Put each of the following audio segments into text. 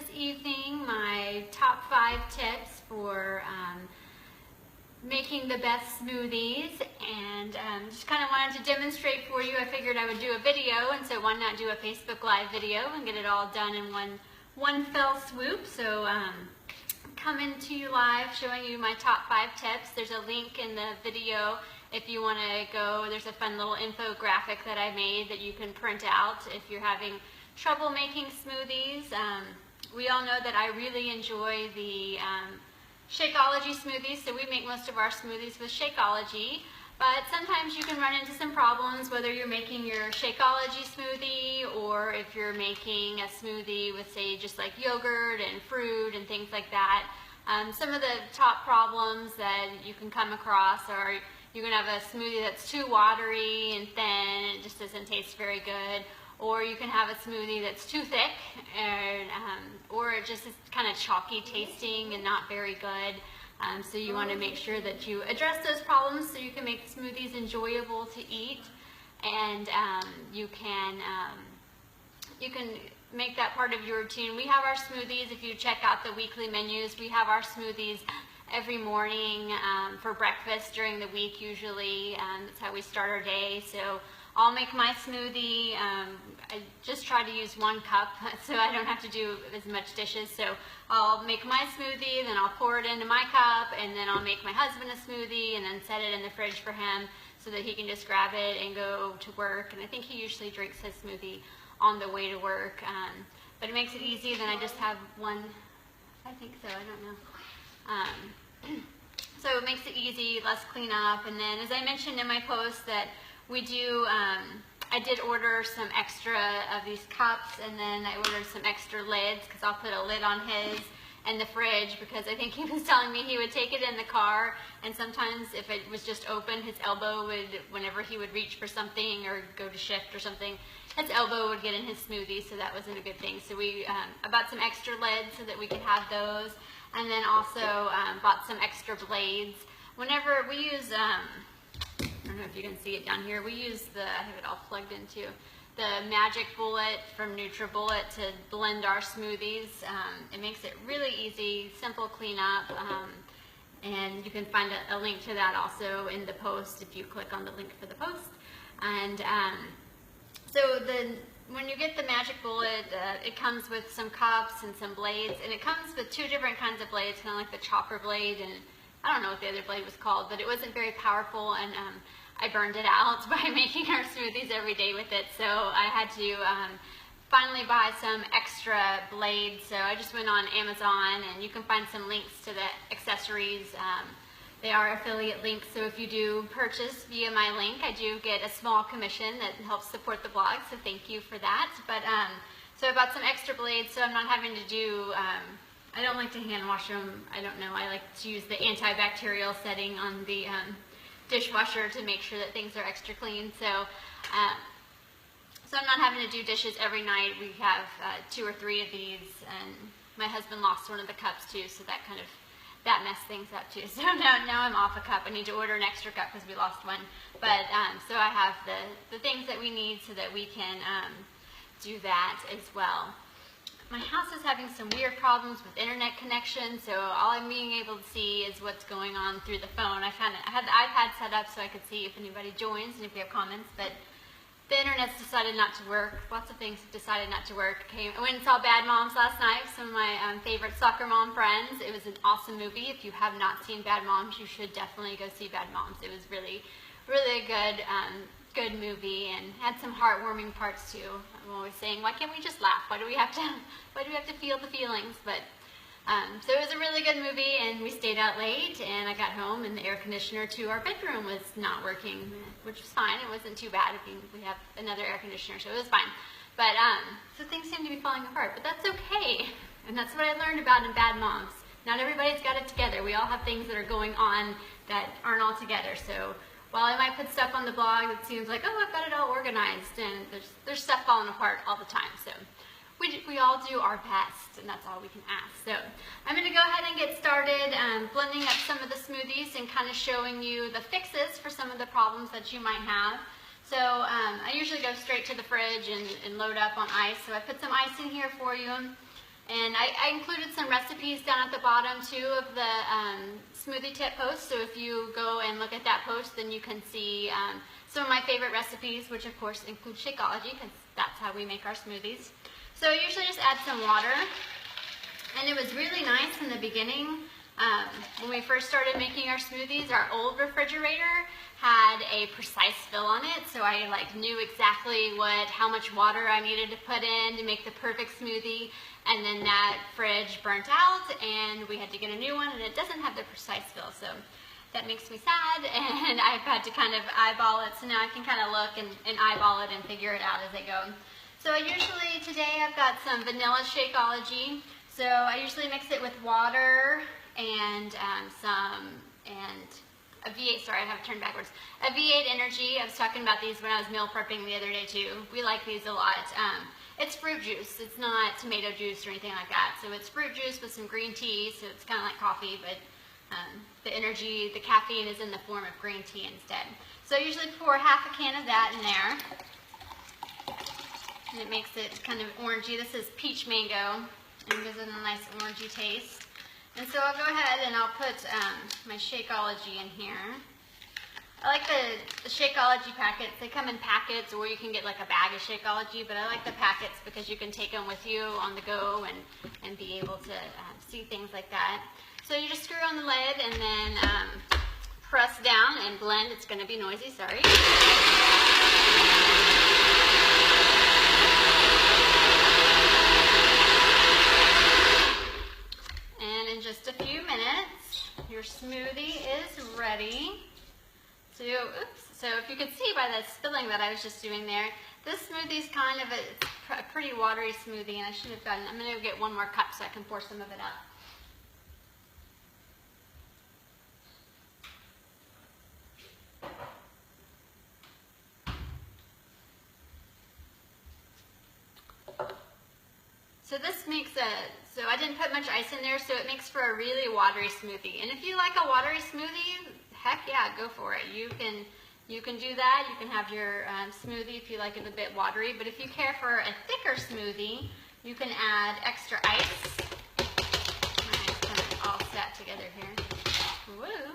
this evening my top 5 tips for making the best smoothies, and just kind of wanted to demonstrate for you. I figured I would do a video, and so why not do a Facebook Live video and get it all done in one fell swoop. So coming to you live, showing you my top 5 tips. There's a link in the video if you want to go. There's a fun little infographic that I made that you can print out if you're having trouble making smoothies. We all know that I really enjoy the Shakeology smoothies, so we make most of our smoothies with Shakeology, but sometimes you can run into some problems whether you're making your Shakeology smoothie or if you're making a smoothie with, say, just like yogurt and fruit and things like that. Some of the top problems that you can come across are you can have a smoothie that's too watery and thin, it just doesn't taste very good. Or you can have a smoothie that's too thick, and, or it just is kind of chalky tasting and not very good. So you want to make sure that you address those problems so you can make smoothies enjoyable to eat, and you can make that part of your routine. We have our smoothies. If you check out the weekly menus, we have our smoothies every morning for breakfast during the week usually. That's how we start our day. So I'll make my smoothie. I just try to use 1 cup so I don't have to do as much dishes. So I'll make my smoothie, then I'll pour it into my cup, and then I'll make my husband a smoothie and then set it in the fridge for him so that he can just grab it and go to work. And I think he usually drinks his smoothie on the way to work. But it makes it easy. Then I just have one, I think so, I don't know. So it makes it easy, less cleanup. And then as I mentioned in my post that we do, I did order some extra of these cups, and then I ordered some extra lids because I'll put a lid on his in the fridge, because I think he was telling me he would take it in the car, and sometimes if it was just open, his elbow would, whenever he would reach for something or go to shift or something, his elbow would get in his smoothie, so that wasn't a good thing. So we bought some extra lids so that we could have those, and then also bought some extra blades. Whenever we use, I don't know if you can see it down here, we use I have it all plugged into, the Magic Bullet from NutriBullet to blend our smoothies. It makes it really easy, simple cleanup, and you can find a link to that also in the post if you click on the link for the post. And so when you get the Magic Bullet, it comes with some cups and some blades, and it comes with 2 different kinds of blades, kind of like the chopper blade, and I don't know what the other blade was called, but it wasn't very powerful, and I burned it out by making our smoothies every day with it. So I had to finally buy some extra blades. So I just went on Amazon, and you can find some links to the accessories. They are affiliate links, so if you do purchase via my link, I do get a small commission that helps support the blog, so thank you for that. But so I bought some extra blades, so I'm not having to do, I don't like to hand wash them. I don't know, I like to use the antibacterial setting on the dishwasher to make sure that things are extra clean. So so I'm not having to do dishes every night. We have 2 or 3 of these, and my husband lost one of the cups too, so that messed things up too. So now I'm off a cup. I need to order an extra cup because we lost one. But so I have the things that we need so that we can do that as well. My house is having some weird problems with internet connection, so all I'm being able to see is what's going on through the phone. I had the iPad set up so I could see if anybody joins and if we have comments, but the internet's decided not to work. Lots of things decided not to work. I went and saw Bad Moms last night, some of my favorite soccer mom friends. It was an awesome movie. If you have not seen Bad Moms, you should definitely go see Bad Moms. It was really, really good movie, and had some heartwarming parts too. I'm always saying, why can't we just laugh? Why do we have to feel the feelings? But so it was a really good movie, and we stayed out late, and I got home and the air conditioner to our bedroom was not working, which was fine. It wasn't too bad. We have another air conditioner, so it was fine. But so things seem to be falling apart, but that's okay. And that's what I learned about in Bad Moms. Not everybody's got it together. We all have things that are going on that aren't all together. So while I might put stuff on the blog that seems like, oh, I've got it all organized, and there's stuff falling apart all the time. So we all do our best, and that's all we can ask. So I'm going to go ahead and get started blending up some of the smoothies and kind of showing you the fixes for some of the problems that you might have. So I usually go straight to the fridge and load up on ice. So I put some ice in here for you. And I included some recipes down at the bottom too of the smoothie tip post. So if you go and look at that post, then you can see some of my favorite recipes, which of course include Shakeology, because that's how we make our smoothies. So I usually just add some water. And it was really nice in the beginning. When we first started making our smoothies, our old refrigerator had a precise fill on it, so I knew exactly how much water I needed to put in to make the perfect smoothie. And then that fridge burnt out, and we had to get a new one, and it doesn't have the precise fill, so that makes me sad. And I've had to kind of eyeball it, so now I can kind of look and eyeball it and figure it out as I go. So today I've got some vanilla Shakeology. So I usually mix it with water and a V8, sorry, I have it turned backwards. A V8 Energy. I was talking about these when I was meal prepping the other day too. We like these a lot. It's fruit juice. It's not tomato juice or anything like that. So it's fruit juice with some green tea, so it's kind of like coffee, but the energy, the caffeine is in the form of green tea instead. So I usually pour half a can of that in there. And it makes it kind of orangey. This is peach mango, and gives it a nice orangey taste. And so I'll go ahead and I'll put my Shakeology in here. I like the Shakeology packets. They come in packets, or you can get like a bag of Shakeology, but I like the packets because you can take them with you on the go and be able to see things like that. So you just screw on the lid and then press down and blend. It's going to be noisy, sorry. And in just a few minutes, your smoothie is ready. So if you could see by the spilling that I was just doing there, this smoothie is kind of a pretty watery smoothie, and I should have gotten, I'm going to get one more cup so I can pour some of it up. So this makes so I didn't put much ice in there, so it makes for a really watery smoothie. And if you like a watery smoothie, heck yeah, go for it. You can do that. You can have your smoothie if you like it a bit watery. But if you care for a thicker smoothie, you can add extra ice. Alright, kind of all set together here. Woo!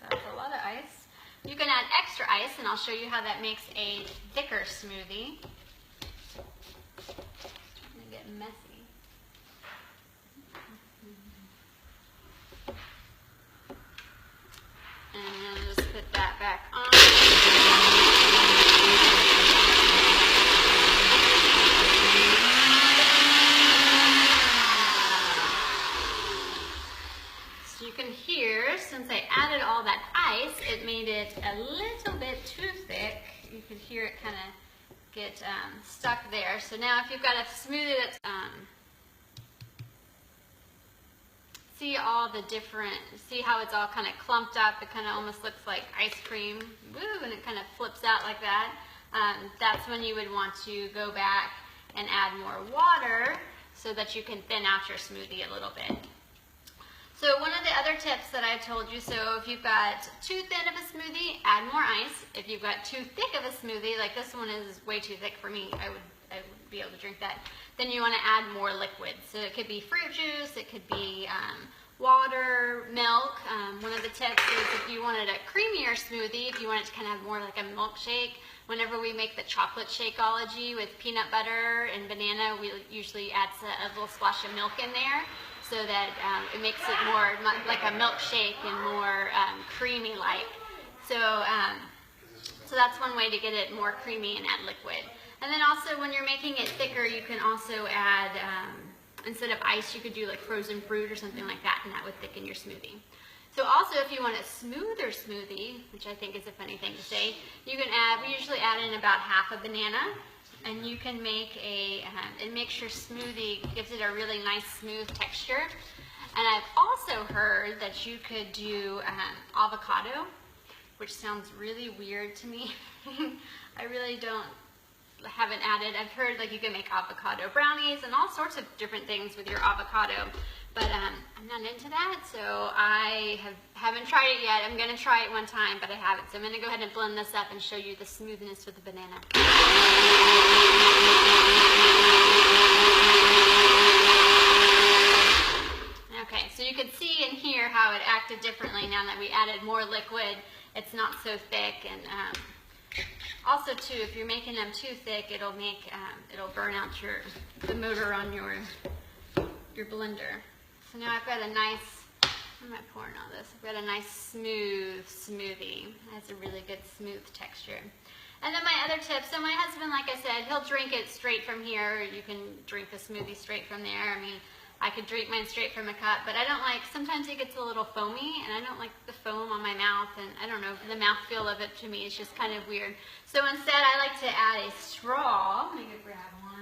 That's a lot of ice. You can add extra ice, and I'll show you how that makes a thicker smoothie. Messy. And then just put that back on. So you can hear, since I added all that ice, it made it a little bit too thick. You can hear it kind of get stuck there. So now if you've got a smoothie that's see how it's all kind of clumped up. It kind of almost looks like ice cream. Woo, and it kind of flips out like that. That's when you would want to go back and add more water so that you can thin out your smoothie a little bit. So one of the other tips that I've told you, so if you've got too thin of a smoothie, add more ice. If you've got too thick of a smoothie, like this one is way too thick for me, I would be able to drink that, then you want to add more liquid. So it could be fruit juice, it could be water, milk. One of the tips is if you wanted a creamier smoothie, if you want it to kind of have more like a milkshake, whenever we make the chocolate Shakeology with peanut butter and banana, we usually add a little splash of milk in there, so that it makes it more like a milkshake and more creamy-like. So that's one way to get it more creamy and add liquid. And then also when you're making it thicker, you can also add, instead of ice, you could do like frozen fruit or something like that, and that would thicken your smoothie. So also if you want a smoother smoothie, which I think is a funny thing to say, you can we usually add in about half a banana. And you can make it makes your smoothie, gives it a really nice smooth texture. And I've also heard that you could do avocado, which sounds really weird to me. I really haven't added. I've heard like you can make avocado brownies and all sorts of different things with your avocado. But I'm not into that, so I haven't tried it yet. I'm going to try it one time, but I haven't. So I'm going to go ahead and blend this up and show you the smoothness with the banana. added more liquid, it's not so thick. And also too, if you're making them too thick, it'll burn out the motor on your blender. So now I've got a nice, what am I pouring all this? I've got a nice smooth smoothie. It has a really good smooth texture. And then my other tip, so my husband, like I said, he'll drink it straight from here. You can drink the smoothie straight from there. I mean, I could drink mine straight from a cup, but I don't like, sometimes it gets a little foamy, and I don't like the foam on my mouth, and I don't know, the mouthfeel of it to me is just kind of weird. So instead, I like to add a straw. Let me go grab one.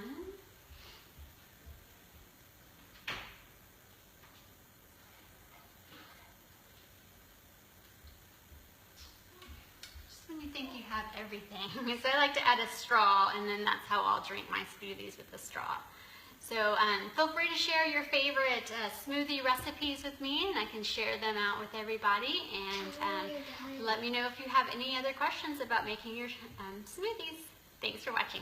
When you think you have everything. So I like to add a straw, and then that's how I'll drink my smoothies, with a straw. So feel free to share your favorite smoothie recipes with me, and I can share them out with everybody. And let me know if you have any other questions about making your smoothies. Thanks for watching.